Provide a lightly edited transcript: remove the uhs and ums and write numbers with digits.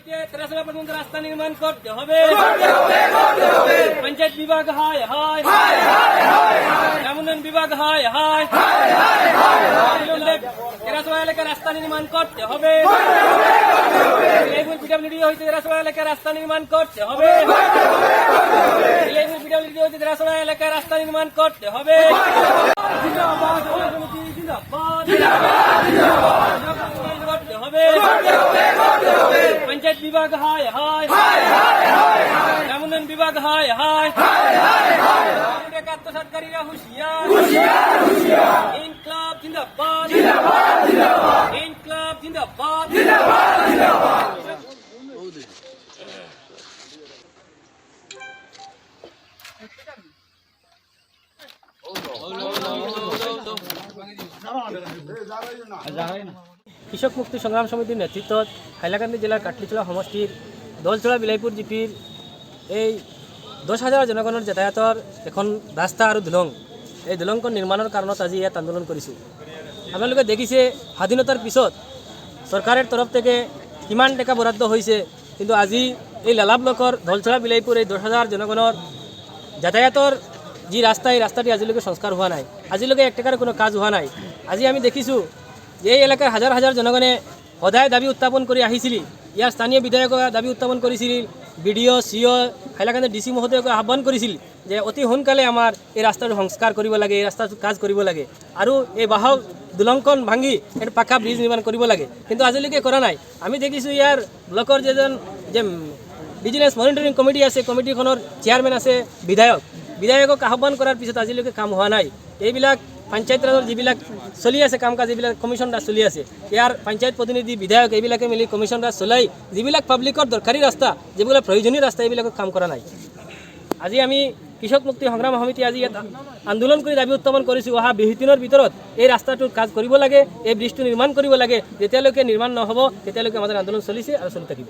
হইতে তেরাসলা পর্যন্ত রাস্তা নির্মাণ করতে হবে। পঞ্চায়েত বিভাগ হায় হায়, গ্রাম উন্নয়ন বিভাগ হায় হায়, তেরাসলা এলাকায় রাস্তা নির্মাণ করতে হবে। পিডব্লিউডি হইতে তেরাসলা এলাকায় রাস্তা নির্মাণ করতে হবে। পিডব্লিউডি হইতে তেরাসলা এলাকায় রাস্তা নির্মাণ করতে হবে। পঞ্চায়েত বিভাগ হায় হায়, গ্রাম উন্নয়ন বিভাগ হায় হায়, সরকারিরা হুঁশিয়ার। ইনকলাব জিন্দাবাদ, ইনকলাব জিন্দাবাদ। কৃষক মুক্তি সংগ্রাম সমিতির নেতৃত্বত হাইলাকান্দি জেলার কাটলিচলা সমষ্টির দলচলা বিলাইপুর জিপির এই 10,000 জনগণের যাতায়াতৰ এখন রাস্তা আর দলং, এই দলংখন নির্মাণের কারণত আজি ইয়াত আন্দোলন করেছো। আপনাদের দেখিছে স্বাধীনতার পিছত সরকারের তরফ থেকে কিমান টাকা বরাদ্দ হয়েছে, কিন্তু আজি এই লালা ব্লকর দলচলা বিলাইপুর এই 10,000 জনগণের যাতায়াতৰ যি রাস্তা, এই রাস্তাটি আজিলৈকে সংস্কার হওয়া নাই। আজিলৈকে 1 টাকার কোনো কাজ হওয়া নাই। আজি আমি দেখিছোঁ যে এই এলাকার হাজার হাজার জনগণে সদায় দাবী উত্থাপন কৰি আহিছিল। ইয়াৰ স্থানীয় বিধায়কে দাবী উত্থাপন কৰিছিল, বিডিও সিও হাইলাকান্দি ডিসি মহোদয়কে আহ্বান কৰিছিল যে অতি সোনকালে আমাৰ এই ৰাস্তাটো সংস্কাৰ কৰিব লাগে, এই ৰাস্তাটো কাজ কৰিব লাগে আৰু এই বাহক দলংখন ভাঙি এটা পাকা ব্ৰিজ নিৰ্মাণ কৰিব লাগে, কিন্তু আজিলৈকে কৰা নাই। আমি দেখিছোঁ ইয়াৰ ব্লকৰ যে বিজিনেছ মনিটৰিং কমিটি আছে, কমিটিখনৰ চেয়াৰমেন আছে বিধায়কক আহ্বান কৰাৰ পিছত আজিলৈকে কাম হোৱা নাই। এইবিলাক পঞ্চায়ত ৰাজৰ যিবিলাক চলি আছে কাম কাজ, এইবিলাক কমিশন ৰাজ চলি আছে। ইয়াৰ পঞ্চায়ত প্ৰতিনিধি বিধায়ক এইবিলাকে মিলি কমিশন ৰাজ চলাই যিবিলাক পাব্লিকৰ দৰকাৰী ৰাস্তা, যিবিলাক প্ৰয়োজনীয় ৰাস্তা, এইবিলাকত কাম কৰা নাই। আজি আমি কৃষক মুক্তি সংগ্ৰাম সমিতি আজি ইয়াত আন্দোলন কৰি দাবী উত্থাপন কৰিছোঁ, অহা 20 দিনৰ ভিতৰত এই ৰাস্তাটোৰ কাজ কৰিব লাগে, এই ব্ৰিজটো নিৰ্মাণ কৰিব লাগে। যেতিয়ালৈকে নিৰ্মাণ নহ'ব তেতিয়ালৈকে আমাৰ আন্দোলন চলিছে আৰু চলি থাকিব।